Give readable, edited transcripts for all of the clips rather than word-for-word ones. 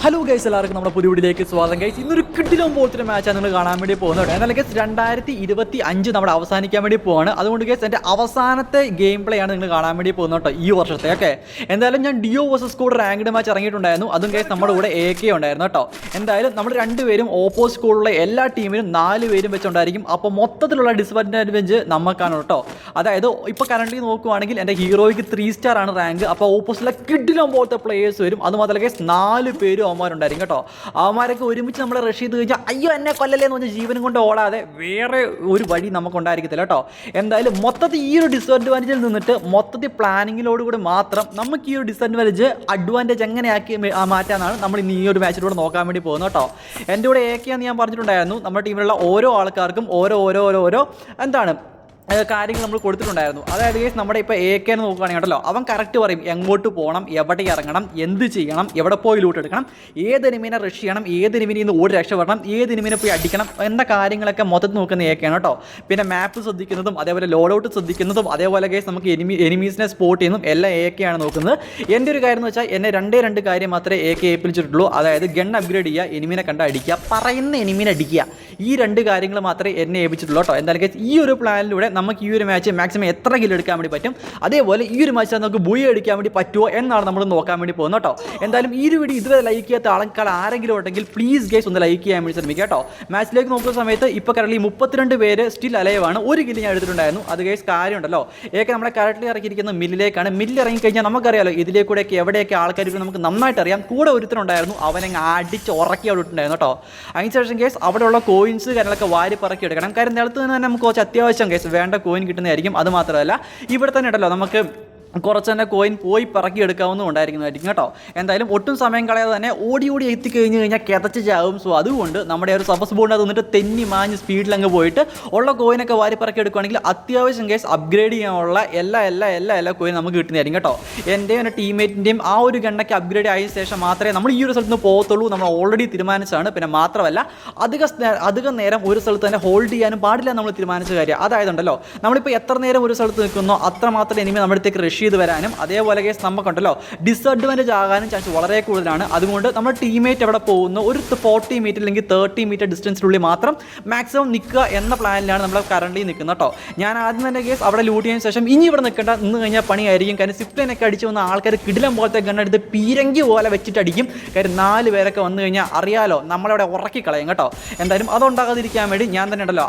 Hello guys, എല്ലാവർക്കും നമ്മുടെ പുതിയ വീഡിയോയിലേക്ക് സ്വാഗതം. ഗൈസ്, ഇന്നൊരു കിടിലം പോലത്തെ മാച്ചാണ് നിങ്ങൾ കാണാൻ വേണ്ടി പോകുന്നത്. എന്നാൽ ഗൈസ് 2025 നമ്മുടെ അവസാനിക്കാൻ വേണ്ടി പോവാണ്. അതുകൊണ്ട് ഗൈസ് എൻ്റെ അവസാനത്തെ ഗെയിം പ്ലേ ആണ് നിങ്ങൾ കാണാൻ വേണ്ടി പോകുന്നത് കേട്ടോ, ഈ വർഷത്തെ. ഓക്കെ, എന്തായാലും ഞാൻ duo versus squad ranked match ഇറങ്ങിയിട്ടുണ്ടായിരുന്നു. അതും ഗൈസ് നമ്മുടെ കൂടെ AK ഉണ്ടായിരുന്നു കേട്ടോ. എന്തായാലും നമ്മൾ രണ്ടുപേരും ഓപ്പോസിറ്റ് സ്കൂളിലുള്ള എല്ലാ ടീമിലും 4 പേരും വെച്ചുണ്ടായിരിക്കും. അപ്പോൾ മൊത്തത്തിലുള്ള ഡിസ്അഡ്വാൻറ്റേജ് നമുക്കാണ് കേട്ടോ. അതായത് ഇപ്പോൾ കറണ്ട്ലി നോക്കുവാണെങ്കിൽ എൻ്റെ ഹീറോയ്ക്ക് 3 സ്റ്റാർ ആണ് റാങ്ക്. അപ്പോൾ ഓപ്പോസിറ്റിലെ കിടിലം പോലത്തെ പ്ലേയേഴ്സ് വരും. അതുമാത്രമല്ല ഗൈസ് 4 പേരും അവന്മാരുണ്ടായിരിക്കും കേട്ടോ. അവന്മാരൊക്കെ ഒരുമിച്ച് നമ്മൾ റഷ് ചെയ്ത് കഴിഞ്ഞാൽ അയ്യോ എന്നെ കൊല്ലല്ലേ എന്ന് പറഞ്ഞാൽ ജീവനും കൊണ്ട് ഓടാതെ വേറെ ഒരു വഴി നമുക്കുണ്ടായിരിക്കത്തില്ല കേട്ടോ. എന്തായാലും മൊത്തത്തിൽ ഈ ഒരു ഡിസ്അഡ്വാൻറ്റേജിൽ നിന്നിട്ട് മൊത്തത്തിൽ പ്ലാനിങ്ങിലോടുകൂടി മാത്രം നമുക്ക് ഈ ഒരു അഡ്വാൻറ്റേജ് എങ്ങനെയാക്കി മാറ്റാനാണ് നമ്മൾ ഇന്ന് ഈ ഒരു മാച്ചിലൂടെ നോക്കാൻ വേണ്ടി പോകുന്നത് കേട്ടോ. എൻ്റെ കൂടെ AK എന്ന് ഞാൻ പറഞ്ഞിട്ടുണ്ടായിരുന്നു. നമ്മുടെ ടീമിലുള്ള ഓരോ ആൾക്കാർക്കും ഓരോ എന്താണ് കാര്യങ്ങൾ നമ്മൾ കൊടുത്തിട്ടുണ്ടായിരുന്നു. അതായത് കേസ് നമ്മുടെ ഇപ്പോൾ AK എന്ന് നോക്കുകയാണെങ്കിൽ കേട്ടല്ലോ, അവൻ കറക്റ്റ് പറയും എങ്ങോട്ട് പോകണം, എവിടെ ഇറങ്ങണം, എന്ത് ചെയ്യണം, എവിടെ പോയി ലൂട്ട് എടുക്കണം, ഏത് എനിമീനെ റഷ് ചെയ്യണം, ഏത് എനിമീനിൽ നിന്ന് ഓടി രക്ഷപ്പെടണം, ഏത് എനിമീനെ പോയി അടിക്കണം എന്ന കാര്യങ്ങളൊക്കെ മൊത്തത്തിൽ നോക്കുന്ന AK ആണ് കേട്ടോ. പിന്നെ മാപ്പ് ശ്രദ്ധിക്കുന്നതും അതേപോലെ ലോഡ് ഔട്ട് ശ്രദ്ധിക്കുന്നതും അതേപോലെ കേസ് നമുക്ക് എനിമീസിനെ സ്പോട്ട് ചെയ്യുന്നതും എല്ലാം AK ആണ് നോക്കുന്നത്. എൻ്റെ ഒരു കാര്യം എന്ന് വെച്ചാൽ എന്നെ രണ്ട് കാര്യം മാത്രമേ AK ഏൽപ്പിച്ചിട്ടുള്ളൂ. അതായത് ഗൺ അപ്ഗ്രേഡ് ചെയ്യുക, എനിമീനെ കണ്ട് അടിക്കുക, പറയുന്ന എനിമീനെ അടിക്കുക. ഈ 2 കാര്യങ്ങൾ മാത്രമേ എന്നെ ഏൽപ്പിച്ചിട്ടുള്ളൂ കേട്ടോ. എന്തായാലും കേസ് ഈ ഒരു പ്ലാനിലൂടെ നമുക്ക് ഈ ഒരു മാച്ച് മാക്സിമം എത്ര കില്ല് എടുക്കാൻ വേണ്ടി പറ്റും, അതേപോലെ ഈ ഒരു മാച്ച് നമുക്ക് ബൂയ അടിക്കാൻ വേണ്ടി പറ്റുമോ എന്നാണ് നമ്മൾ നോക്കാൻ വേണ്ടി പോകുന്നത് കേട്ടോ. എന്തായാലും ഈ ഒരു വീഡിയോ ഇതുവരെ ലൈക്ക് ചെയ്യാത്ത ആൾക്കാർ ആരെങ്കിലും ഉണ്ടെങ്കിൽ പ്ലീസ് ഗൈസ് ഒന്ന് ലൈക്ക് ചെയ്യാൻ വേണ്ടി ശ്രമിക്കുക കേട്ടോ. മാച്ചിലേക്ക് നോക്കുന്ന സമയത്ത് ഇപ്പോൾ കറക്റ്റ്ലി 32 പേര് സ്റ്റിൽ അലൈവാണ്. 1 കില്ല് ഞാൻ എടുത്തിട്ടുണ്ടായിരുന്നു. അത് ഗൈസ് കാര്യമുണ്ടല്ലോ, AK നമ്മളെ കറക്റ്റ്ലി ഇറക്കിയിരിക്കുന്ന മില്ലിലേക്കാണ്. മില്ല് ഇറങ്ങിക്കഴിഞ്ഞാൽ നമുക്കറിയാലോ ഇതിലേക്കൂടെയൊക്കെ എവിടെയൊക്കെ ആൾക്കാർ നമുക്ക് നന്നായിട്ട് അറിയാം. കൂടെ ഒരുത്തരുണ്ടായിരുന്നു, അവനെ അടിച്ച് ഉറക്കി അവിടെ ഇട്ടുണ്ടായിരുന്നു കേട്ടോ. അതിനുശേഷം കേസ് അവിടെയുള്ള കോയിൻസ് കാര്യങ്ങളൊക്കെ വാരി പറക്കി എടുക്കണം. കാര്യം നിലത്ത് നിന്ന് തന്നെ നമുക്ക് കുറച്ച് അത്യാവശ്യം കേസ് വേണ്ട കോയിൻ കിട്ടുന്നതായിരിക്കും. അത് മാത്രമല്ല ഇവിടെ തന്നെ ഉണ്ടല്ലോ നമുക്ക് കുറച്ച് തന്നെ കോയിൻ പോയി പറക്കി എടുക്കാവുന്നതുണ്ടായിരിക്കുന്നതായിരിക്കും കേട്ടോ. എന്തായാലും ഒട്ടും സമയം കളയാതെ തന്നെ ഓടി എത്തിക്കഴിഞ്ഞ് കഴിഞ്ഞാൽ കിതച്ച് ചാവും. സോ അതുകൊണ്ട് നമ്മുടെ ഒരു സബസ് ബോർഡിനകത്ത് നിന്നിട്ട് തെന്നി മാഞ്ഞ് സ്പീഡിൽ അങ്ങ് പോയിട്ട് ഉള്ള കോയിനൊക്കെ വാരി പറക്കി എടുക്കുകയാണെങ്കിൽ അത്യാവശ്യം കേസ് അപ്ഗ്രേഡ് ചെയ്യാനുള്ള എല്ലാ കോയിൻ നമുക്ക് കിട്ടുന്നതായിരിക്കും കേട്ടോ. എൻ്റെയും എൻ്റെ ടീംമേറ്റിൻ്റെയും ആ ഒരു ഗണ്ണൊക്കെ അപ്ഗ്രേഡ് ആയ ശേഷം മാത്രമേ നമ്മൾ ഈ ഒരു സ്ഥലത്ത് നിന്ന് പോകത്തുള്ളൂ. നമ്മൾ ഓൾറെഡി തീരുമാനിച്ചതാണ്. പിന്നെ മാത്രമല്ല അധികം നേരം ഒരു സ്ഥലത്ത് തന്നെ ഹോൾഡ് ചെയ്യാനും പാടില്ല നമ്മൾ തീരുമാനിച്ച കാര്യം. അതായതുണ്ടല്ലോ നമ്മളിപ്പോൾ എത്ര നേരം ഒരു സ്ഥലത്ത് നിൽക്കുന്നോ അത്രമാത്രം എനിമി നമ്മുടെ അടുത്തേക്ക് റഷ് ചെയ്ത് വരാനും അതേപോലെ കേസ് നമുക്കുണ്ടല്ലോ ഡിസ്അഡ്വാൻറ്റേജ് ആകാനും ചാൻസ് വളരെ കൂടുതലാണ്. അതുകൊണ്ട് നമ്മുടെ ടീമേറ്റ് എവിടെ പോകുന്നു ഒരു 40 മീറ്റർ അല്ലെങ്കിൽ 30 മീറ്റർ ഡിസ്റ്റൻസിനുള്ളിൽ മാത്രം മാക്സിമം നിൽക്കുക എന്ന പ്ലാനിലാണ് നമ്മൾ കറണ്ട്ലി നിൽക്കുന്നത് കേട്ടോ. ഞാൻ ആദ്യം തന്നെ കേസ് അവിടെ ലൂട്ട് ചെയ്തതിന് ശേഷം ഇനി ഇവിടെ നിന്ന് കഴിഞ്ഞാൽ പണിയായിരിക്കും. കാര്യം സിപ്ലൈനൊക്കെ അടിച്ച് വന്ന ആൾക്കാർ കിടിലം പോലത്തെ ഗണ്ണെടുത്ത് പീരങ്കി പോലെ വെച്ചിട്ട് അടിക്കും. കാര്യം 4 പേരൊക്കെ വന്നു കഴിഞ്ഞാൽ അറിയാലോ നമ്മളവിടെ ഉറക്കി കളയും കേട്ടോ. എന്തായാലും അതുണ്ടാകാതിരിക്കാൻ വേണ്ടി ഞാൻ തന്നെ ഉണ്ടല്ലോ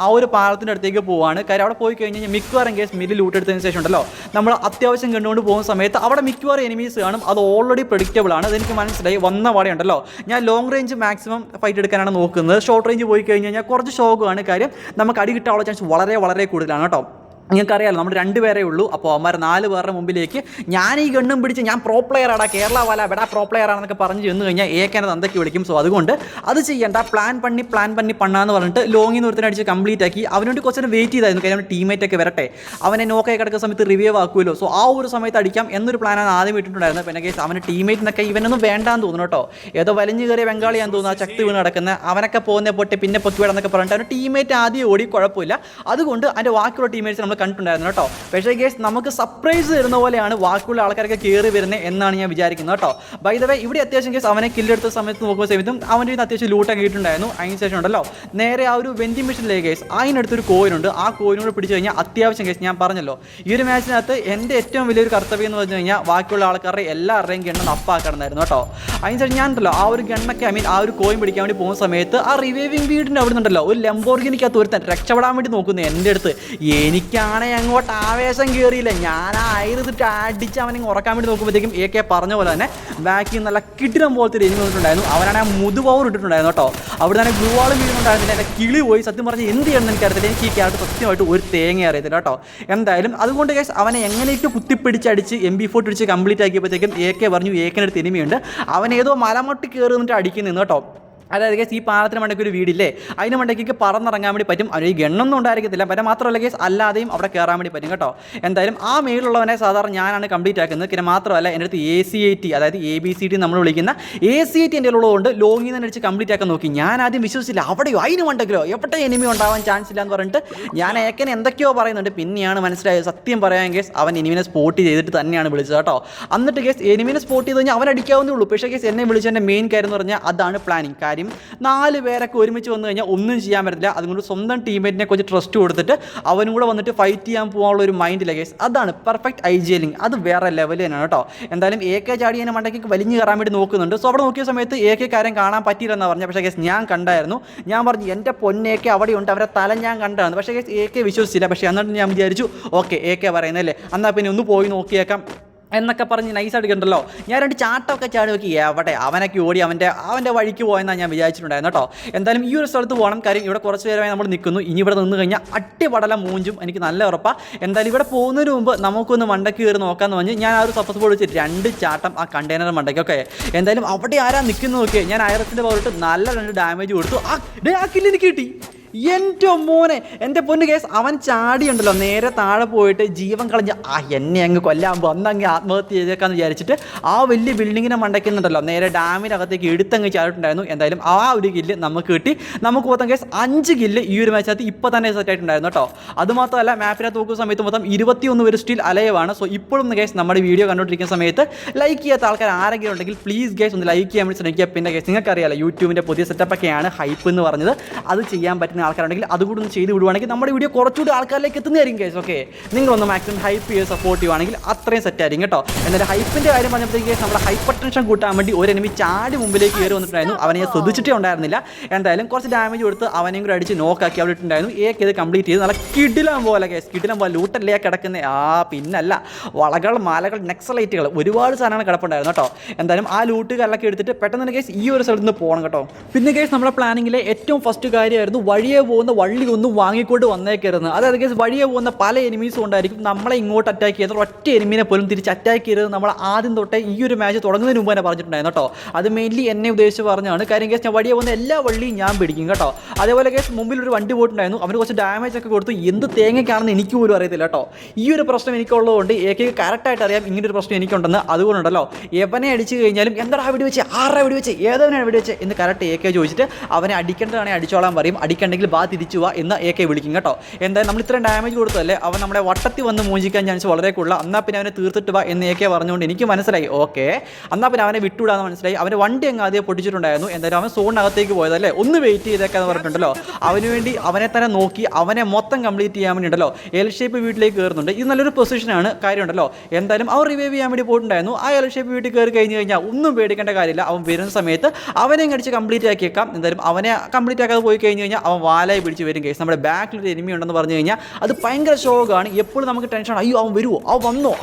ആ ഒരു പാലത്തിൻ്റെ അടുത്തേക്ക് പോവാണ്. കാര്യം അവിടെ പോയി കഴിഞ്ഞാൽ മിക്കവാറും കേസ് മില്ലിൽ ലൂട്ട് എടുത്തതിന് ശേഷം ഉണ്ടല്ലോ നമ്മൾ അത്യാവശ്യം കണ്ടുകൊണ്ട് പോകുന്ന സമയത്ത് അവിടെ മിക്കവാറും എനിമീസ് കാണും. അത് ഓൾറെഡി പ്രെഡിക്റ്റബിൾ ആണ്. അതെനിക്ക് മനസ്സിലായി. വന്ന പാടെയുണ്ടല്ലോ ഞാൻ ലോങ് റേഞ്ച് മാക്സിമം ഫൈറ്റ് എടുക്കാനാണ് നോക്കുന്നത്. ഷോർട്ട് റേഞ്ച് പോയി കഴിഞ്ഞ് കഴിഞ്ഞാൽ കുറച്ച് ഷോക്കാണ്. കാര്യം നമുക്ക് അടി കിട്ടാനുള്ള ചാൻസ് വളരെ കൂടുതലാണ് കേട്ടോ. നിങ്ങൾക്കറിയാലോ നമ്മൾ 2 പേരേ ഉള്ളൂ. അപ്പോൾ അവന്മാർ 4 പേരുടെ മുമ്പിലേക്ക് ഞാൻ ഈ ഗണ്ണും പിടിച്ച് ഞാൻ പ്രോ പ്ലെയറാടാ കേരള വാല ബെടാ പ്രോ പ്ലെയറാണെന്നൊക്കെ പറഞ്ഞ് ചെന്ന് കഴിഞ്ഞാൽ ഏക്കാനെ തന്തയ്ക്ക് വിളിക്കും. സോ അതുകൊണ്ട് അത് ചെയ്യേണ്ട, പ്ലാൻ പണി പണ്ണാന്ന് പറഞ്ഞിട്ട് ലോങ്ങിൽ നിന്ന് ഒരുത്തനെ അടിച്ച് കംപ്ലീറ്റ് ആക്കി അവനോട് കുറച്ച് വെയിറ്റ് ചെയ്തായിരുന്നു. കാര്യം ടീമേറ്റ് ഒക്കെ വരട്ടെ, അവനെ നോക്കായി കിടക്കുന്ന സമയത്ത് റിവ്യൂ ആക്കുമല്ലോ. സോ ആ ഒരു സമയത്ത് അടിക്കാം എന്നൊരു പ്ലാനാണ് ആദ്യം ഇട്ടിട്ടുണ്ടായിരുന്നത്. പിന്നെ കേസ് അവൻ്റെ ടീമേറ്റിനൊക്കെ ഇവനൊന്നും വേണ്ടാന്ന് തോന്നുന്നു കേട്ടോ. ഏതോ വലിഞ്ഞു കയറിയ ബംഗാളിയാന്ന് തോന്നുന്നു, ആ ചക്തി വീണ് കിടക്കുന്ന അവനൊക്കെ പോകുന്ന പൊട്ടി പിന്നെ പൊക്കി വിടാന്നൊക്കെ പറഞ്ഞിട്ട് അവൻ്റെ ടീമേറ്റ് ആദ്യം ഓടി കുഴപ്പമില്ല. അതുകൊണ്ട് അതിൻ്റെ ബാക്കിയുള്ള ടീമേറ്റ്സ് നമ്മൾ കണ്ടിട്ടുണ്ടായിരുന്നു കേട്ടോ. പക്ഷേ കേസ് നമുക്ക് സർപ്രൈസ് തരുന്ന പോലെയാണ് ബാക്കിയുള്ള ആൾക്കാരൊക്കെ കയറി വരുന്നത് എന്നാണ് ഞാൻ വിചാരിക്കുന്നത് കേട്ടോ. ബൈ ദ വേ ഇവിടെ അത്യാവശ്യം കേസ് അവനെ കില്ലെടുത്ത സമയത്ത് നോക്കുന്ന സമയത്തും അവൻ്റെ അത്യാവശ്യം ലൂട്ടൊക്കെ കിട്ടുണ്ടായിരുന്നു. അതിന് ശേഷം ഉണ്ടല്ലോ നേരെ ആ ഒരു വെൻഡിങ് മെഷീനിലേക്ക് കേസ് അതിനടുത്തൊരു കോയിനുണ്ട്. ആ കോയിനോട് പിടിച്ചു കഴിഞ്ഞാൽ അത്യാവശ്യം കേസ് ഞാൻ പറഞ്ഞല്ലോ ഈ ഒരു മാച്ചിനകത്ത് എൻ്റെ ഏറ്റവും വലിയൊരു കർത്തവ്യം എന്ന് പറഞ്ഞു കഴിഞ്ഞാൽ ബാക്കിയുള്ള ആൾക്കാരുടെ എല്ലാവരുടെയും ഗണ്ണ് നപ്പാക്കണമെന്നായിരുന്നു കേട്ടോ. അതിന് ശേഷം ഞാൻ ഉണ്ടല്ലോ ആ ഒരു ഗണ്ണൊക്കെ ആ ഒരു കോയിൻ പിടിക്കാൻ വേണ്ടി പോകുന്ന സമയത്ത് ആ റിവൈവിംഗ് വീടിൻ്റെ അവിടെ നിന്നുണ്ടല്ലോ ഒരു ലംബോർഗിനിക്കകത്ത് ഒരുത്തൻ രക്ഷപ്പെടാൻ വേണ്ടി നോക്കുന്നു എൻ്റെ അടുത്ത്. എനിക്കാണെങ്കിൽ അങ്ങോട്ട് ആവേശം കയറിയില്ല. ഞാൻ ആയിരുന്നിട്ട് അടിച്ച് അവനെ ഉറക്കാൻ വേണ്ടി നോക്കുമ്പോഴത്തേക്കും AK പറഞ്ഞ പോലെ തന്നെ ബാക്കിൽ നല്ല കിടിലം പോലത്തെ ഒരു എനിമി വന്നിട്ടുണ്ടായിരുന്നു. അവനാണ് ആ മുതുപവർ ഇട്ടിട്ടുണ്ടായിരുന്നു കേട്ടോ. അവിടെ തന്നെ ബ്ലൂ വാളും വീഴുന്നുണ്ടായിരുന്നില്ല. എൻ്റെ കിളി പോയി. സത്യം പറഞ്ഞ് എന്ത് ചെയ്യണമെന്ന് എനിക്കറിയത്തില്ല. എനിക്ക് ഈ ക്യാരക്ടർ സത്യമായിട്ട് ഒരു തേങ്ങ അറിയത്തില്ല കേട്ടോ. എന്തായാലും അതുകൊണ്ട് കേസ് അവനെ എങ്ങനെയൊക്കെ കുത്തിപ്പിടിച്ചടിച്ച് MP40 അടിച്ച് കംപ്ലീറ്റ് ആക്കിയപ്പോഴത്തേക്കും AK പറഞ്ഞു ഏക്കിനടുത്ത് എനിമിയുണ്ട്, അവൻ ഏതോ മലമൊട്ടി കയറി നിന്നിട്ട് അടിക്കുന്നു കേട്ടോ. അതായത് കേസ് ഈ പാലത്തിന് മണ്ടയ്ക്ക് ഒരു വീടില്ലേ, അതിന് മണ്ടയ്ക്ക് പറന്നിറങ്ങാൻ വേണ്ടി പറ്റും. അവർ ഈ ഗണ്ണൊന്നും ഉണ്ടായിരിക്കത്തില്ല, പിന്നെ മാത്രമല്ല കേസ് അല്ലാതെയും അവിടെ കയറാൻ വേണ്ടി പറ്റും കേട്ടോ. എന്തായാലും ആ മേലുള്ളവനെ സാധാരണ ഞാനാണ് കംപ്ലീറ്റ് ആക്കുന്നത്. പിന്നെ മാത്രമല്ല എൻ്റെ അടുത്ത് ACAT, അതായത് ABCD നമ്മൾ വിളിക്കുന്ന ACAT എൻ്റെ ഉള്ളതുകൊണ്ട് ലോങ്ങിൽ നിന്ന് അടിച്ച് കംപ്ലീറ്റ് ആക്കാൻ നോക്കി. ഞാൻ ആദ്യം വിശ്വസിച്ചില്ല, അവിടെയോ അതിന് മണ്ടക്കിലോ എവിടെ എനിമി ഉണ്ടാവാൻ ചാൻസ് ഇല്ല എന്ന് പറഞ്ഞിട്ട് ഞാൻ ഏക്കനെ എന്തൊക്കെയോ പറയുന്നുണ്ട്. പിന്നെയാണ് മനസ്സിലായത് സത്യം പറയാൻ കേസ് അവൻ എനിമിനെ സ്പോട്ട് ചെയ്തിട്ട് തന്നെയാണ് വിളിച്ചത് കേട്ടോ. എന്നിട്ട് കേസ് എനിമിനെ സ്പോട്ട് ചെയ്ത് കഴിഞ്ഞാൽ അവൻ അടിക്കാവുന്നേ ഉള്ളൂ. പക്ഷേ കേസ് എന്നെ വിളിച്ചതിൻ്റെ മെയിൻ കാര്യം എന്ന് പറഞ്ഞാൽ അതാണ് പ്ലാനിങ്. കാര്യം 4 പേരൊക്കെ ഒരുമിച്ച് വന്നു കഴിഞ്ഞാൽ ഒന്നും ചെയ്യാൻ പറ്റില്ല. അതുകൊണ്ട് സ്വന്തം ടീമേറ്റിനെ കുറച്ച് ട്രസ്റ്റ് കൊടുത്തിട്ട് അവനും കൂടെ വന്നിട്ട് ഫൈറ്റ് ചെയ്യാൻ പോകാനുള്ള ഒരു മൈൻഡില്ല കേസ്. അതാണ് പെർഫെക്റ്റ് ഐജിയലിംഗ്. അത് വേറെ ലെവൽ തന്നെയാണ് കേട്ടോ. എന്തായാലും AK ചാടിയതിനെ മണ്ടയ്ക്ക് വലിഞ്ഞ് കയറാൻ വേണ്ടി നോക്കുന്നുണ്ട്. സോ അവിടെ നോക്കിയ സമയത്ത് AK കാര്യം കാണാൻ പറ്റിയില്ലെന്നാണ് പറഞ്ഞത്. പക്ഷേ കേസ് ഞാൻ കണ്ടായിരുന്നു. ഞാൻ പറഞ്ഞു എൻ്റെ പൊന്നേക്ക് അവിടെയുണ്ട്, അവരെ തല ഞാൻ കണ്ടാണ്. പക്ഷേ കേസ് AK വിശ്വസിച്ചില്ല. പക്ഷേ എന്നിട്ട് ഞാൻ വിചാരിച്ചു ഓക്കെ AK പറയുന്നല്ലേ, എന്നാൽ പിന്നെ ഒന്ന് പോയി നോക്കിയേക്കാം എന്നൊക്കെ പറഞ്ഞ് നൈസ് അടിക്കണ്ടല്ലോ. ഞാൻ 2 ചാട്ടമൊക്കെ ചാടി നോക്കി, എവിടെ അവനൊക്കെ ഓടി അവൻ്റെ വഴിക്ക് പോയെന്നാണ് ഞാൻ വിചാരിച്ചിട്ടുണ്ടായിരുന്നു കേട്ടോ. എന്തായാലും ഈ ഒരു സ്ഥലത്ത് പോകണം. കാര്യം ഇവിടെ കുറച്ച് നേരമായി നമ്മൾ നിൽക്കുന്നു. ഇനി ഇവിടെ നിന്ന് കഴിഞ്ഞാൽ അട്ടിപടല മൂഞ്ചും, എനിക്ക് നല്ല ഉറപ്പാണ്. എന്തായാലും ഇവിടെ പോകുന്നതിന് മുമ്പ് നമുക്കൊന്ന് മണ്ടയ്ക്ക് കയറി നോക്കാമെന്ന് പറഞ്ഞ് ഞാൻ ആ ഒരു സപ്പോസ് ബോർഡ് വെച്ച് 2 ചാട്ടം ആ കണ്ടെയ്നർ മണ്ടയ്ക്കൊക്കെ. എന്തായാലും അവിടെ ആരാ നിൽക്കുന്നു നോക്കിയേ. ഞാൻ ആയിരത്തിൻ്റെ പവറിട്ട് നല്ല 2 ഡാമേജ് കൊടുത്തു. ആ കില്ല് എനിക്ക് കിട്ടി. എൻ്റെ മോനെ, എൻ്റെ പൊന്ന് കേസ് അവൻ ചാടിയുണ്ടല്ലോ നേരെ താഴെ പോയിട്ട് ജീവൻ കളഞ്ഞ് എന്നെ അങ്ങ് കൊല്ലാകുമ്പോൾ അന്നങ്ങ് ആത്മഹത്യ ചെയ്തേക്കാന്ന് വിചാരിച്ചിട്ട് ആ വലിയ ബിൽഡിങ്ങിനെ മണ്ടയ്ക്കുന്നുണ്ടല്ലോ നേരെ ഡാമിനകത്തേക്ക് എടുത്തങ്ങ് ചാടിയിട്ടുണ്ടായിരുന്നു. എന്തായാലും ആ ഒരു കില്ല് നമുക്ക് കിട്ടി. നമുക്ക് മൊത്തം കേസ് 5 കില്ല് ഈ ഒരു മാച്ചിനകത്ത് ഇപ്പോൾ തന്നെ സെറ്റ് ആയിട്ടുണ്ടായിരുന്നു കേട്ടോ. അതുമാത്രമല്ല മാപ്പിനകത്ത് നോക്കുന്ന സമയത്ത് മൊത്തം 21 പേര് സ്റ്റിൽ അലയവാണ്. സോ ഇപ്പോഴും കേസ് നമ്മുടെ വീഡിയോ കണ്ടുകൊണ്ടിരിക്കുന്ന സമയത്ത് ലൈക്ക് ചെയ്യാത്ത ആൾക്കാർ ആരെങ്കിലും ഉണ്ടെങ്കിൽ പ്ലീസ് കേസ് ഒന്ന് ലൈക്ക് ചെയ്യാൻ വേണ്ടി ശ്രമിക്കുക. പിന്നെ കേസ് നിങ്ങൾക്കറിയാലോ യൂട്യൂബിൻ്റെ പുതിയ സെറ്റപ്പൊക്കെയാണ് ഹൈപ്പ് എന്ന് പറഞ്ഞത്. അത് ചെയ്യാൻ പറ്റുന്ന ആൾക്കാരുണ്ടെങ്കിൽ അതുകൂടി ഒന്ന് ചെയ്ത് വിടുവാണെങ്കിൽ നമ്മുടെ വീഡിയോ കുറച്ചുകൂടി ആൾക്കാരിലേക്ക് എത്തുന്നതായിരിക്കും കേസ്. ഓക്കെ, നിങ്ങളൊന്ന് മാക്സിമം ഹൈപ്പ് ചെയ്ത് സപ്പോർട്ട് ചെയ്യുവാണെങ്കിൽ അത്രയും സെറ്റ് ആയിരിക്കും കേട്ടോ. എന്നാലും ഹൈപ്പിൻ്റെ കാര്യം പറഞ്ഞപ്പോഴത്തേക്ക് കേസ് നമ്മുടെ ഹൈപ്പർ ടെൻഷൻ കൂട്ടാൻ വേണ്ടി ഒരു എനിമി ചാടി മുമ്പിലേക്ക് കയറി വന്നിട്ടുണ്ടായിരുന്നു. അവനെ ഞാൻ ശ്രദ്ധിച്ചിട്ടേ ഉണ്ടായിരുന്നില്ല. എന്തായാലും കുറച്ച് ഡാമേജ് കൊടുത്ത് അവനെയും കൂടെ അടിച്ച് നോക്കാക്കി അവിടെ ഇട്ടുണ്ടായിരുന്നു. ഇത് കംപ്ലീറ്റ് ചെയ്ത് നല്ല കിടിലം പോലെ കേസ്, കിടിലം പോലെ ലൂട്ടല്ലേ കിടക്കുന്ന പിന്നല്ല വളകൾ മാലകൾ നെക്സലൈറ്റുകൾ ഒരുപാട് സാധനങ്ങൾ കിടപ്പുണ്ടായിരുന്നു കേട്ടോ. എന്തായാലും ആ ലൂട്ടുകാരൊക്കെ എടുത്തിട്ട് പെട്ടെന്ന് തന്നെ കേസ് ഈ ഒരു സ്ഥലത്ത് നിന്ന് പോകണം കേട്ടോ. പിന്നെ കേസ് നമ്മുടെ പ്ലാനിങ്ങിലെ ഏറ്റവും ഫസ്റ്റ് കാര്യമായിരുന്നു വഴിയെ പോകുന്ന വള്ളി ഒന്നും വാങ്ങിക്കൊണ്ട് വന്നേക്കരുത്. അതായത് കേസ് വഴിയെ പോകുന്ന പല എനിമീസും ഉണ്ടായിരിക്കും. നമ്മളെ ഇങ്ങോട്ട് അറ്റാക്ക് ചെയ്ത് ഒറ്റ എനിമീനെ പോലും തിരിച്ച് അറ്റാക്ക് ചെയ്തത് നമ്മൾ ആദ്യം തൊട്ടേ ഈ ഒരു മാച്ച് തുടങ്ങുന്നതിന് മുമ്പ് തന്നെ പറഞ്ഞിട്ടുണ്ടായിരുന്നു കേട്ടോ. അത് മെയിൻലി എന്നെ ഉദ്ദേശിച്ച് പറഞ്ഞാണ്. കാര്യം കേസ് ഞാൻ വഴിയെ പോകുന്ന എല്ലാ വള്ളിയും ഞാൻ പിടിക്കും കേട്ടോ. അതേപോലെ കേസ് മുമ്പിൽ ഒരു വണ്ടി പോയിട്ടുണ്ടായിരുന്നു. അവന് കുറച്ച് ഡാമേജ് ഒക്കെ കൊടുത്തു. എന്ത് തേങ്ങയ്ക്കാണെന്ന് എനിക്ക് പോലും അറിയത്തില്ല കേട്ടോ. ഈ ഒരു പ്രശ്നം എനിക്കുള്ളതുകൊണ്ട് AK കറക്റ്റായിട്ട് അറിയാം ഇങ്ങനൊരു പ്രശ്നം എനിക്കുണ്ടെന്ന്. അതുകൊണ്ടുണ്ടല്ലോ എവനെ അടിച്ചു കഴിഞ്ഞാലും എന്താ വെടി വെച്ച് വെടി വെച്ച് ഏതവനാണ് വെടി വെച്ച് എന്ന് കറക്റ്റ് AK ചോദിച്ചിട്ട് അവനെ അടിക്കേണ്ടതാണെങ്കിൽ അടിച്ചോളാൻ പറയും. അടിക്കണ്ടെങ്കിൽ തിരിച്ചു വാ എന്ന് AK വിളിക്കും കേട്ടോ. എന്തായാലും നമ്മൾ ഇത്രയും ഡാമേജ് കൊടുത്തല്ലേ അവൻ നമ്മുടെ വട്ടത്തിൽ വന്ന് മോചിക്കാൻ ചാൻസ് വളരെ കൂടുതൽ. എന്നാൽ പിന്നെ അവനെ തീർത്തിട്ട് വാ എന്ന് AK പറഞ്ഞുകൊണ്ട് എനിക്ക് മനസ്സിലായി. ഓക്കെ, എന്നാൽ പിന്നെ അവനെ വിട്ടുവിടാന്ന് മനസ്സിലായി. അവൻ്റെ വണ്ടി അങ്ങ് ആദ്യം പൊട്ടിച്ചിട്ടുണ്ടായിരുന്നു. എന്തായാലും അവൻ സോണിനകത്തേക്ക് പോയതല്ലേ, ഒന്ന് വെയിറ്റ് ചെയ്തേക്കാന്ന് പറഞ്ഞിട്ടുണ്ടല്ലോ. അവന് വേണ്ടി അവനെ തന്നെ നോക്കി അവനെ മൊത്തം കംപ്ലീറ്റ് ചെയ്യാൻ വേണ്ടി ഉണ്ടല്ലോ എൽ ഷേപ്പ് വീട്ടിലേക്ക് കയറുന്നുണ്ട്. ഇത് നല്ലൊരു പൊസിഷനാണ് കാര്യമുണ്ടല്ലോ. എന്തായാലും അവൻ റിവൈവ് ചെയ്യാൻ വേണ്ടി പോയിട്ടുണ്ടായിരുന്നു. ആ എൽ ഷേപ്പ് വീട്ടിൽ കയറി കഴിഞ്ഞ് കഴിഞ്ഞാൽ ഒന്നും പേടിക്കേണ്ട കാര്യമില്ല. അവൻ വരുന്ന സമയത്ത് അവനെ അടിച്ച് കംപ്ലീറ്റ് ആക്കിയേക്കാം. എന്തായാലും അവനെ കംപ്ലീറ്റ് ആക്കാതെ പോയി കഴിഞ്ഞ് കഴിഞ്ഞാൽ അവൻ വാലായി പിടിച്ച് വരും കേസ്. നമ്മുടെ ബാക്കിലൊരു എനിമി ഉണ്ടെന്ന് പറഞ്ഞു കഴിഞ്ഞാൽ അത് ഭയങ്കര ഷോക്കാണ്. എപ്പോഴും നമുക്ക് ടെൻഷൻ, അയ്യോ അവൻ വരുമോ,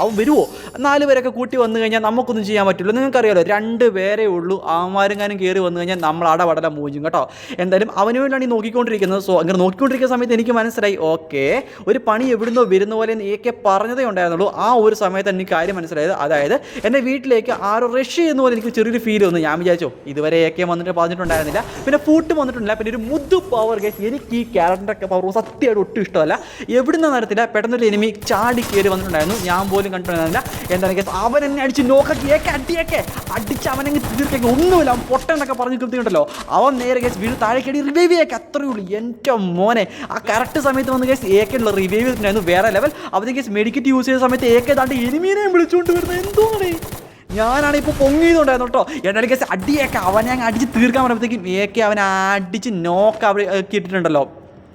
അവൻ വരുമോ. 4 പേരൊക്കെ കൂട്ടി വന്നു കഴിഞ്ഞാൽ നമുക്കൊന്നും ചെയ്യാൻ പറ്റില്ല. നിങ്ങൾക്കറിയാലോ 2 പേരേ ഉള്ളൂ. ആമാരെങ്ങാനും കയറി വന്നു കഴിഞ്ഞാൽ നമ്മൾ അടപടല മൂഞ്ചും കേട്ടോ. എന്തായാലും അവന് വേണ്ടിയാണ് ഈ നോക്കിക്കൊണ്ടിരിക്കുന്നത്. സോ അങ്ങനെ നോക്കിക്കൊണ്ടിരിക്കുന്ന സമയത്ത് എനിക്ക് മനസ്സിലായി ഓക്കെ ഒരു പണി എവിടുന്നോ വരുന്ന പോലെ AK പറഞ്ഞതേ ഉണ്ടായിരുന്നുള്ളൂ. ആ ഒരു സമയത്ത് എനിക്ക് കാര്യം മനസ്സിലായത്. അതായത് എൻ്റെ വീട്ടിലേക്ക് ആരോ റഷ് ചെയ്യുന്ന പോലെ എനിക്ക് ചെറിയൊരു ഫീൽ വന്നു. ഞാൻ വിചാരിച്ചോ ഇതുവരെ AK വന്നിട്ട് പറഞ്ഞിട്ടുണ്ടായിരുന്നില്ല. പിന്നെ ഫൂട്ട് വന്നിട്ടില്ല. പിന്നെ ഒരു മുദ്ദു പവർ കേസ്. എനിക്ക് ഈ ക്യാരക്ടറൊക്കെ പവർ സത്യമായിട്ട് ഒട്ടും ഇഷ്ടമല്ല. എവിടുന്ന നടത്തില്ല പെട്ടെന്നൊരു എനിമി ചാടി കയറി വന്നിട്ടുണ്ടായിരുന്നു. ഞാൻ പോലും കണ്ടിട്ടുണ്ടായിരുന്നില്ല. എന്താണ് കേസ് അവൻ എന്നെ അടിച്ച് നോക്കി അടിച്ച് അവനെങ്കിൽ തീർക്കേക്ക് ഒന്നുമില്ല. അവൻ പൊട്ടെന്നൊക്കെ പറഞ്ഞ് കൃത്യമുണ്ടല്ലോ. അവൻ നേരെ കേസ് വീട് താഴേക്കടി റിവൈവ് ചെയ്യാൻ അത്രയേ ഉള്ളൂ. എൻ്റെ മോനെ ആ കറക്റ്റ് സമയത്ത് വന്ന് കേസ് AK റിവൈവ് ചെയ്തിട്ടുണ്ടായിരുന്നു. വേറെ ലെവൽ. അവന് കേസ് മെഡിക്കറ്റ് യൂസ് ചെയ്ത സമയത്ത് AK താണ്ട് എനിമീനെയും വിളിച്ചുകൊണ്ട് വരുന്നത് എന്തോന്നേ. ഞാനാണ് ഇപ്പോൾ പൊങ്ങിയതുണ്ടായിരുന്നു കേട്ടോ. എന്നാലും കേസ് അടിയൊക്കെ അവനെ അങ്ങ് അടിച്ച് തീർക്കാൻ പറയുമ്പോഴത്തേക്കും AK അവനെ അടിച്ച് നോക്ക് അവിടെ ഇട്ടിട്ടുണ്ടല്ലോ.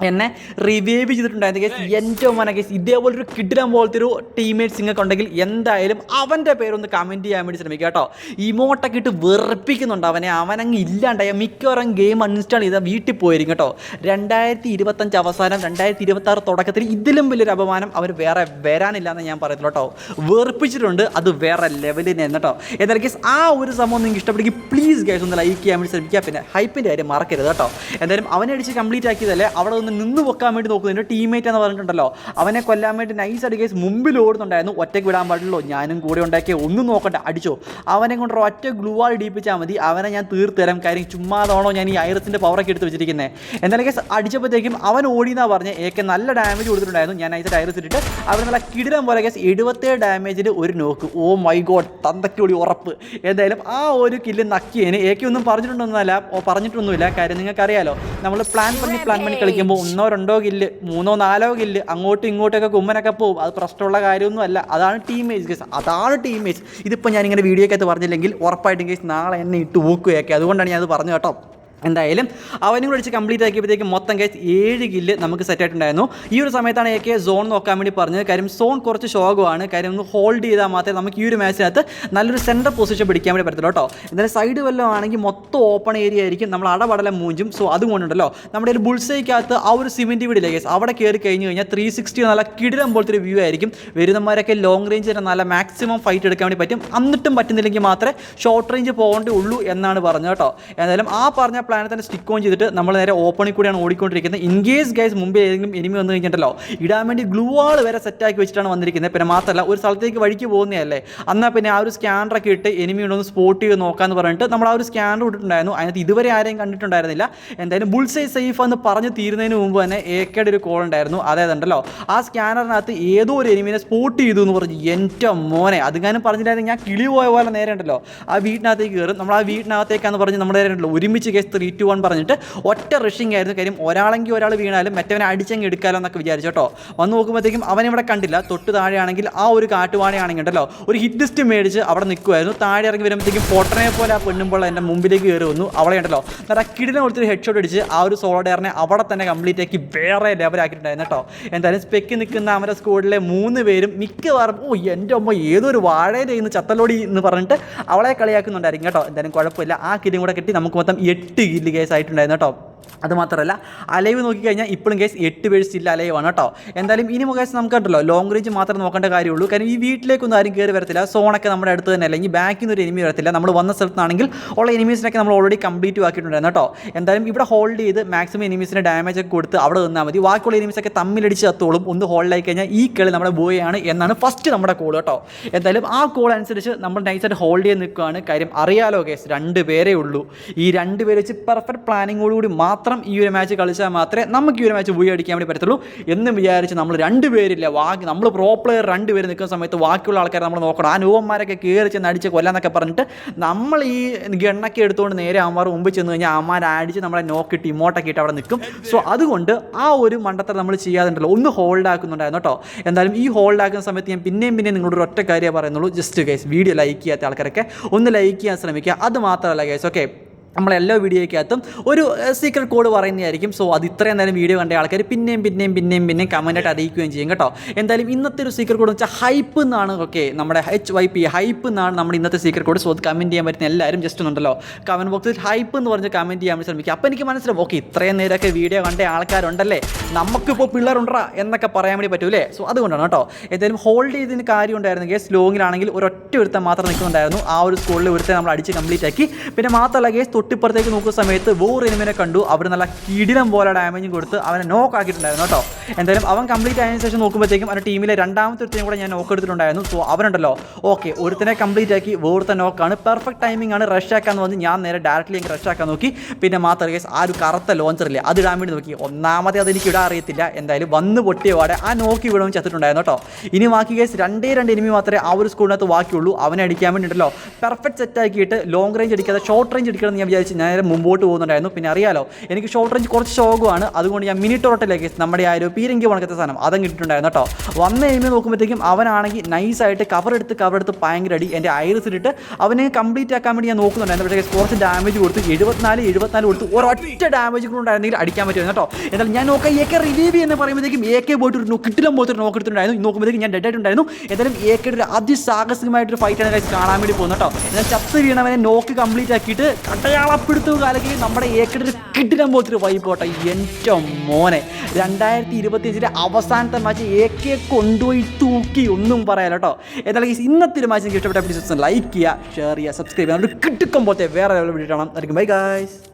എന്നെ റിവൈവ് ചെയ്തിട്ടുണ്ടായിരുന്നു കേസ്. എൻ്റെ മോനെ കേസ് ഇതേപോലൊരു കിടിലം പോലത്തെ ഒരു ടീംമേറ്റ്സ് നിങ്ങൾക്ക് ഉണ്ടെങ്കിൽ എന്തായാലും അവൻ്റെ പേരൊന്ന് കമൻറ്റ് ചെയ്യാൻ വേണ്ടി ശ്രമിക്കുക കേട്ടോ. ഇമോട്ടൊക്കെ ഇട്ട് വെറുപ്പിക്കുന്നുണ്ട് അവനങ്ങ് ഇല്ലാണ്ടായ മിക്കവാറും ഗെയിം അൺഇൻസ്റ്റാൾ ചെയ്താൽ വീട്ടിൽ പോയിരിക്കും കേട്ടോ. 2025 അവസാനം 2026 തുടക്കത്തിൽ ഇതിലും വലിയൊരു അപമാനം അവർ വേറെ വരാനില്ല എന്ന് ഞാൻ പറയുന്നു കേട്ടോ. വെറുപ്പിച്ചിട്ടുണ്ട്. അത് വേറെ ലെവലിൽ തന്നെ കേട്ടോ. എന്തായാലും കേസ് ആ ഒരു സംഭവം നിങ്ങൾക്ക് ഇഷ്ടപ്പെടുമെങ്കിൽ പ്ലീസ് കേസ് ഒന്ന് ലൈക്ക് ചെയ്യാൻ വേണ്ടി ശ്രമിക്കുക. പിന്നെ ഹൈപ്പിൻ്റെ കാര്യം മറക്കരുത് കേട്ടോ. എന്തായാലും അവനെ അടിച്ച് കംപ്ലീറ്റ് ആക്കിയതല്ലേ അവിടെ ഒന്ന് അവനെ നിന്ന് പൊക്കാൻ വേണ്ടി നോക്കുന്നു. എൻ്റെ ടീമേറ്റ് എന്ന് പറഞ്ഞിട്ടുണ്ടല്ലോ, അവനെ കൊല്ലാൻ വേണ്ടി നൈസായിട്ട് കേസ് മുമ്പിൽ ഓടുന്നുണ്ടായിരുന്നു. ഒറ്റയ്ക്ക് വിടാൻ പാടുള്ളൂ, ഞാനും കൂടെ ഉണ്ടാക്കിയ ഒന്നും നോക്കട്ടെ, അടിച്ചോ. അവനെ കൊണ്ട് ഒറ്റ ഗ്ലൂവാൾ ഇടിപ്പിച്ചാൽ മതി, അവനെ ഞാൻ തീർത്തരാം. കാര്യം ചുമ്മാതാണോ ഞാൻ ഈ ഐറസിൻ്റെ പവറൊക്കെ എടുത്ത് വെച്ചിരിക്കുന്നത്. എന്തായാലും കേസ് അടിച്ചപ്പോഴത്തേക്കും അവൻ ഓടിയെന്നാണ് പറഞ്ഞ് ഏക്കെ നല്ല ഡാമേജ് കൊടുത്തിട്ടുണ്ടായിരുന്നു. ഞാൻ നൈസായിട്ട് ഐറസ് ഇട്ടിട്ട് അവർ നല്ല കിടിലം പോലെ കേസ് 77 ഡാമേജിൽ ഒരു നോക്ക്. ഓ മൈ ഗോഡ്, തന്തയ്ക്കുകൂടി ഉറപ്പ്. എന്തായാലും ആ ഒരു കില്ല് നക്കിയതിന് ഏക്കെ ഒന്നും പറഞ്ഞിട്ടൊന്നുമില്ല. കാര്യം നിങ്ങൾക്കറിയാലോ, നമ്മൾ പ്ലാൻ பண்ணி കളിക്കുമ്പോൾ 1 2 കില്ല് 3 4 കില്ല് അങ്ങോട്ടും ഇങ്ങോട്ടൊക്കെ കുമ്മനൊക്കെ പോകും. അത് പ്രശ്നമുള്ള കാര്യമൊന്നും അല്ല. അതാണ് ടീമേറ്റ്സ് കേസ്, അതാണ് ടീമേറ്റ്സ്. ഇതിപ്പോൾ ഞാനിങ്ങനെ വീഡിയോക്കകത്ത് പറഞ്ഞില്ലെങ്കിൽ ഉറപ്പായിട്ടും കേസ് നാളെ എന്നെ ഇട്ട് ഊക്കുകയൊക്കെ. അതുകൊണ്ടാണ് ഞാനത് പറഞ്ഞു കേട്ടോ. എന്തായാലും അവനും കൂടെ അടിച്ച് കംപ്ലീറ്റ് ആക്കിയപ്പോഴത്തേക്കും മൊത്തം കേസ് 7 കില്ല് നമുക്ക് സെറ്റായിട്ടുണ്ടായിരുന്നു. ഈ ഒരു സമയത്താണ് AK സോൺ നോക്കാൻ വേണ്ടി പറഞ്ഞത്. കാര്യം സോൺ കുറച്ച് ശോകമാണ്. കാര്യം ഒന്ന് ഹോൾഡ് ചെയ്താൽ മാത്രമേ നമുക്ക് ഈ ഒരു മാച്ചിനകത്ത് നല്ലൊരു സെൻറ്റർ പൊസിഷൻ പിടിക്കാൻ വേണ്ടി പറ്റത്തുള്ളൂ കേട്ടോ. എന്തായാലും സൈഡ് വല്ലതും ആണെങ്കിൽ മൊത്തം ഓപ്പൺ ഏരിയ ആയിരിക്കും, നമ്മൾ അടപടലം മൂഞ്ചും. സോ അതുകൊണ്ടുണ്ടല്ലോ നമ്മുടെ ഒരു ബുൾസൈക്കകത്ത് ആ ഒരു സിമെൻറ്റ് വീടില്ല കേസ്, അവിടെ കയറി കഴിഞ്ഞ് കഴിഞ്ഞാൽ 360 നല്ല കിടിലം പോലത്തെ ഒരു വ്യൂ ആയിരിക്കും. വരുന്നമാരൊക്കെ ലോങ് റേഞ്ച് തന്നെ നല്ല മാക്സിമം ഫൈറ്റ് എടുക്കാൻ വേണ്ടി പറ്റും. എന്നിട്ടും പറ്റുന്നില്ലെങ്കിൽ മാത്രമേ ഷോർട്ട് റേഞ്ച് പോകേണ്ടേ ഉള്ളൂ എന്നാണ് പറഞ്ഞത് കേട്ടോ. എന്തായാലും ആ പറഞ്ഞ പ്ലാനെ തന്നെ സ്റ്റിക്ക് ഓൺ ചെയ്തിട്ട് നമ്മൾ നേരെ ഓപ്പണിൽ കൂടിയാണ് ഓടിക്കൊണ്ടിരിക്കുന്നത്. ഇൻ കേസ് ഗൈസ് മുമ്പ് ഏതെങ്കിലും എനിമി വന്നു കഴിഞ്ഞിട്ടല്ലോ ഇടാൻ വേണ്ടി ഗ്ലൂ വാൾ വരെ സെറ്റാക്കി വെച്ചിട്ടാണ് വന്നിരിക്കുന്നത്. പിന്നെ മാത്രമല്ല ഒരു സ്ഥലത്തേക്ക് വഴിക്ക് പോകുന്നതല്ലേ, എന്നാൽ പിന്നെ ആ ഒരു സ്കാനറൊക്കെ ഇട്ട് എനിമി ഉണ്ടോന്ന് സ്പോട്ട് ചെയ്ത് നോക്കാമെന്ന് പറഞ്ഞിട്ട് നമ്മൾ ആ ഒരു സ്കാനർ ഇട്ടിട്ടുണ്ടായിരുന്നു. അതിനകത്ത് ഇതുവരെ ആരെയും കണ്ടിട്ടുണ്ടായിരുന്നില്ല. എന്തായാലും ബുൾസൈ സേഫ് എന്ന് പറഞ്ഞ് തീരുന്നതിന് മുമ്പ് തന്നെ AKയുടെ ഒരു കോൾ ഉണ്ടായിരുന്നു. അതായതുണ്ടല്ലോ ആ സ്കാനറിനകത്ത് ഏതോ ഒരു എനിമിനെ സ്പോട്ട് ചെയ്തു എന്ന് പറഞ്ഞ് എൻ്റെ മോനെ അതുകാനും പറഞ്ഞില്ലായിരുന്നു. ഞാൻ കിളി പോയ പോലെ നേരെ ഉണ്ടല്ലോ ആ വീട്ടിനകത്തേക്ക് കയറും. നമ്മൾ ആ വീട്ടിനകത്തേക്കാന്ന് പറഞ്ഞ് നമ്മുടെ നേരെ ഉണ്ടല്ലോ ഒരുമിച്ച് കേസ് 3 2 1 പറഞ്ഞിട്ട് ഒറ്റ റഷിംഗ് ആയിരുന്നു. കാര്യം ഒരാളെങ്കിൽ ഒരാൾ വീണാലും മറ്റവനെ അടിച്ചങ്ങ് എടുക്കാമല്ലോ എന്നൊക്കെ വിചാരിച്ചു കേട്ടോ. വന്ന് നോക്കുമ്പോഴത്തേക്കും അവനിവിടെ കണ്ടില്ല. തൊട്ട് താഴെയാണെങ്കിൽ ആ ഒരു കാട്ടുവാണിയാണെങ്കിൽ ഉണ്ടല്ലോ ഒരു ഹിറ്റ് ലിസ്റ്റ് മേടിച്ച് അവിടെ നിൽക്കുമായിരുന്നു. താഴെ ഇറങ്ങി വരുമ്പോഴത്തേക്കും പൊട്ടനെ പോലെ ആ പെണ്ണുമ്പോൾ എൻ്റെ മുമ്പിലേക്ക് കയറി വന്നു. അവളെ ഉണ്ടല്ലോ നല്ല കിടിലം കൊടുത്തൊരു ഹെഡ് ഷോട്ട് അടിച്ച് ആ ഒരു സോളോ ഡയറിനെ അവിടെ തന്നെ കംപ്ലീറ്റ് ആക്കി വേറെ ലെവലാക്കിയിട്ടുണ്ടായിരുന്നു കേട്ടോ. എന്തായാലും സ്പെക്ക് നിൽക്കുന്ന അവരുടെ സ്ക്വാഡിലെ 3 പേരും മിക്കവാറും എൻ്റെ അമ്മ ഏതൊരു വാഴയിൽ നിന്ന് ചത്തലോടി എന്ന് പറഞ്ഞിട്ട് അവളെ കളിയാക്കുന്നുണ്ടായിരിക്കും കേട്ടോ. എന്തായാലും കുഴപ്പമില്ല, ആ കില്ലും കൂടെ കിട്ടി നമുക്ക് മൊത്തം 8 കില്ല് കേസ് ആയിട്ടുണ്ടായിരുന്നു കേട്ടോ. അതുമാത്രമല്ല അലൈവ് നോക്കിക്കഴിഞ്ഞാൽ ഇപ്പോഴും കേസ് 8 പേര് സ്റ്റിൽ അലൈവാണ് കേട്ടോ. എന്തായാലും ഇനി കേസ് നമുക്ക് കണ്ടല്ലോ ലോങ് റേഞ്ച് മാത്രം നോക്കേണ്ട കാര്യമുള്ളൂ. കാര്യം ഈ വീട്ടിലേക്കൊന്നും ആരും കയറി വരത്തില്ല. സോണൊക്കെ നമ്മുടെ അടുത്ത് തന്നെ അല്ലെങ്കിൽ ബാക്കിൽ നിന്ന് ഒരു എനിമി വരത്തില്ല. നമ്മൾ വന്ന സ്ഥലത്താണെങ്കിൽ ഉള്ള എനിമീസിനൊക്കെ നമ്മൾ ഓൾറെഡി കംപ്ലീറ്റ് ആക്കിയിട്ടുണ്ടായിരുന്നു കേട്ടോ. എന്തായാലും ഇവിടെ ഹോൾഡ് ചെയ്ത് മാക്സിമം എനിമീസിന് ഡാമേജ് ഒക്കെ കൊടുത്ത് അവിടെ നിന്നാൽ മതി. ബാക്കിയുള്ള എനിമീസൊക്കെ തമ്മിലടിച്ച് എത്തോളും. ഒന്ന് ഹോൾഡായി കഴിഞ്ഞാൽ ഈ കളി നമ്മുടെ ബോയാണ് എന്നാണ് ഫസ്റ്റ് നമ്മുടെ കോൾ കേട്ടോ. എന്തായാലും ആ കോൾ അനുസരിച്ച് നമ്മൾ നൈസായിട്ട് ഹോൾഡ് ചെയ്ത് നിൽക്കുകയാണ്. കാര്യം അറിയാലോ കേസ് 2 പേരേ ഉള്ളൂ. ഈ 2 പേര് വെച്ച് പെർഫെക്റ്റ് പ്ലാനിങ്ങോടുകൂടി മാത്രം ഈ ഒരു മാച്ച് കളിച്ചാൽ മാത്രമേ നമുക്ക് ഈ ഒരു മാച്ച് പോയി അടിക്കാൻ വേണ്ടി പറ്റത്തുള്ളൂ എന്ന് വിചാരിച്ച് നമ്മൾ 2 പേരില്ല നമ്മൾ പ്രോ പ്ലെയർ 2 പേര് നിൽക്കുന്ന സമയത്ത് ബാക്കിയുള്ള ആൾക്കാരെ നമ്മൾ നോക്കണം. ആ നോവന്മാരൊക്കെ കയറി ചെന്ന് അടിച്ച് കൊല്ലാന്നൊക്കെ പറഞ്ഞിട്ട് നമ്മൾ ഈ ഗണ്ണൊക്കെ എടുത്തുകൊണ്ട് നേരെ അമ്മമാർ മുമ്പിൽ ചെന്ന് കഴിഞ്ഞാൽ അമ്മമാരെ അടിച്ച് നമ്മളെ നോക്കിയിട്ട് ഇമോട്ടൊക്കെ ഇട്ട് അവിടെ നിൽക്കും. സോ അതുകൊണ്ട് ആ ഒരു മണ്ടത്തരം നമ്മൾ ചെയ്യാതുണ്ടല്ലോ ഒന്ന് ഹോൾഡ് ആക്കുന്നുണ്ടായിരുന്നു കേട്ടോ. എന്തായാലും ഈ ഹോൾഡ് ആക്കുന്ന സമയത്ത് ഞാൻ പിന്നെയും നിങ്ങളോട് ഒറ്റ കാര്യമേ പറയുന്നുള്ളൂ. ജസ്റ്റ് ഗൈസ് വീഡിയോ ലൈക്ക് ചെയ്യാത്ത ആൾക്കാരൊക്കെ ഒന്ന് ലൈക്ക് ചെയ്യാൻ ശ്രമിക്കുക. അത് മാത്രമല്ല ഗൈസ് ഓക്കെ നമ്മളെല്ലാ വീഡിയോയ്ക്കകത്തും ഒരു സീക്രട്ട് കോഡ് പറയുന്നതായിരിക്കും. സോ അത് ഇത്രയും നേരം വീഡിയോ കണ്ട ആൾക്കാർ പിന്നെയും കമൻറ്റായിട്ട് അറിയിക്കുകയും ചെയ്യും കേട്ടോ. എന്തായാലും ഇന്നത്തെ ഒരു സീക്രട്ട് കോഡ് എന്ന് വെച്ചാൽ ഹൈപ്പ് എന്നാണ്. ഓക്കെ നമ്മുടെ HYP ഹൈപ്പ് എന്നാണ് നമ്മുടെ ഇന്നത്തെ സീക്രട്ട് കോഡ്. സോ അത് കമൻറ്റ് ചെയ്യാൻ പറ്റുന്ന എല്ലാവരും ജസ്റ്റ് ഒന്നുണ്ടല്ലോ കമൻറ്റ് ബോക്സിൽ ഹൈപ്പ് എന്ന് പറഞ്ഞ് കമൻറ്റ് ചെയ്യാൻ വേണ്ടി ശ്രമിക്കുക. അപ്പോൾ എനിക്ക് മനസ്സിലാവും ഓക്കെ ഇത്രയും നേരമൊക്കെ വീഡിയോ കണ്ട ആൾക്കാരുണ്ടല്ലേ, നമുക്കിപ്പോൾ പിള്ളേരുണ്ടാ എന്നൊക്കെ പറയാൻ വേണ്ടി പറ്റൂലേ. സോ അതുകൊണ്ടാണ് കേട്ടോ. എന്തായാലും ഹോൾഡ് ചെയ്തതിന് കാര്യം ഉണ്ടായിരുന്നെങ്കിൽ സ്ലോങ്ങിലാണെങ്കിൽ ഒരൊറ്റ ഒരുത്തം മാത്രം നിൽക്കുന്നുണ്ടായിരുന്നു. ആ ഒരു സ്കൂളിൽ ഒരുത്തം നമ്മൾ അടിച്ച് കംപ്ലീറ്റ് ആക്കി. പിന്നെ മാത്രമല്ല കേസ് തൊട്ടിപ്പുറത്തേക്ക് നോക്കുന്ന സമയത്ത് വേറെ എനിമിനെ കണ്ടു. അവർ നല്ല കിടിലം പോലെ ഡാമേജും കൊടുത്ത് അവനെ നോക്ക് ആക്കിയിട്ടുണ്ടായിരുന്നു കേട്ടോ. എന്തായാലും അവൻ കംപ്ലീറ്റ് ആയതിനു ശേഷം നോക്കുമ്പോഴത്തേക്കും അവരുടെ ടീമിലെ രണ്ടാമത്തെ ഒരുത്തിനും കൂടെ ഞാൻ നോക്ക് എടുത്തിട്ടുണ്ടായിരുന്നു. സോ അവനുണ്ടല്ലോ ഓക്കെ ഒരുത്തനെ കംപ്ലീറ്റ് ആക്കി വേറത്തെ നോക്കാണ്. പെർഫെക്റ്റ് ടൈമിംഗ് ആണ്. റഷ് ആക്കാന്ന് പറഞ്ഞ് ഞാൻ നേരെ ഡയറക്റ്റ്ലി എനിക്ക് റഷ് ആക്കാൻ നോക്കി. പിന്നെ മാത്രം കേസ് ആ ഒരു കറുത്ത ലോഞ്ചറില്ലേ അത് ഇടാൻ വേണ്ടി നോക്കി. ഒന്നാമത് അതെനിക്ക് ഇടാൻ അറിയത്തില്ല. എന്തായാലും വന്ന് പൊട്ടിയ പാടെ ആ നോക്കി വിടവും ചത്തിട്ടുണ്ടായിരുന്നു കേട്ടോ. ഇനി ബാക്കി കേസ് 2 എനിമി മാത്രമേ ആ ഒരു സ്കൂളിനകത്ത് ബാക്കിയുള്ളൂ. അവനെ അടിക്കാൻ വേണ്ടിയിട്ടല്ലോ പെർഫെക്റ്റ് സെറ്റ് ആക്കിയിട്ട് ലോങ് റേഞ്ച് അടിക്കാതെ ഷോർട്ട് റേഞ്ച് അടിക്കണം ഞാൻ വിചാരിച്ച് നേരെ മുമ്പോട്ട് പോകുന്നുണ്ടായിരുന്നു. പിന്നെ അറിയാലോ എനിക്ക് ഷോർട്ട് റേഞ്ച് കുറച്ച് ശോകമാണ്. അതുകൊണ്ട് ഞാൻ മിനി ടോട്ടലേക്ക് നമ്മുടെ ആ ഒരു പീരങ്കി വണക്കത്തെ സാധനം അതും കിട്ടിയിട്ടുണ്ടായിരുന്നു കേട്ടോ. വന്ന എനിമി നോക്കുമ്പോഴത്തേക്കും അവനാണെങ്കിൽ നൈസായിട്ട് കവർ എടുത്ത് ഭയങ്കര അടി എൻ്റെ ഐറിസ് ഇട്ടിട്ട് അവനെ കംപ്ലീറ്റ് ആക്കാൻ വേണ്ടി ഞാൻ നോക്കുന്നുണ്ടായിരുന്നു. പക്ഷേ കുറച്ച് ഡാമേജ് കൊടുത്ത് 74 കൊടുത്ത് ഒരൊറ്റ ഡാമേജ് കൂടെ ഉണ്ടായിരുന്നെങ്കിൽ അടിക്കാൻ പറ്റുമായിരുന്നു കേട്ടോ. എന്തായാലും ഞാൻ നോക്കാം AK റിലീവ് എന്ന് പറയുമ്പോഴത്തേക്കും AK പോയിട്ട് ഒരു കിട്ടിലും പോയിട്ട് നോക്ക് എടുത്തിട്ടുണ്ടായിരുന്നു. നോക്കുമ്പോഴത്തേക്കും ഞാൻ ഡെഡ് ആയിട്ടുണ്ടായിരുന്നു. എന്തായാലും AKയുടെ ഒരു അതിസാഹസികമായിട്ടൊരു ഫൈറ്റാണ് കഴിച്ച് കാണാൻ വേണ്ടി പോകുന്നു കേട്ടോ. എന്നാൽ ചത്ത് വീണവനെ നോക്ക് കംപ്ലീറ്റ് ആക്കിയിട്ട് കട്ടയാളപ്പെടുത്തു കാലയ്ക്ക് നമ്മുടെ AKയുടെ ഒരു കിട്ടിലും പോയിട്ട് വൈബ് പോട്ടെ. എൻ്റെ മോനെ 2025 അവസാനത്തെ മാച്ച് AK കൊണ്ടുപോയി തൂക്കി ഒന്നും പറയാലോ കേട്ടോ. എന്തായാലും ഇന്നത്തെ ഒരു മാച്ച് എനിക്ക് ഇഷ്ടപ്പെട്ട എപ്പിസോഡ്സ് ലൈക്ക് ചെയ്യുക, ഷെയർ ചെയ്യുക, സബ്സ്ക്രൈബ് ചെയ്യുക. കിട്ടുമ്പോൾ വേറെ വീഡിയോ കാണാം. Bye guys.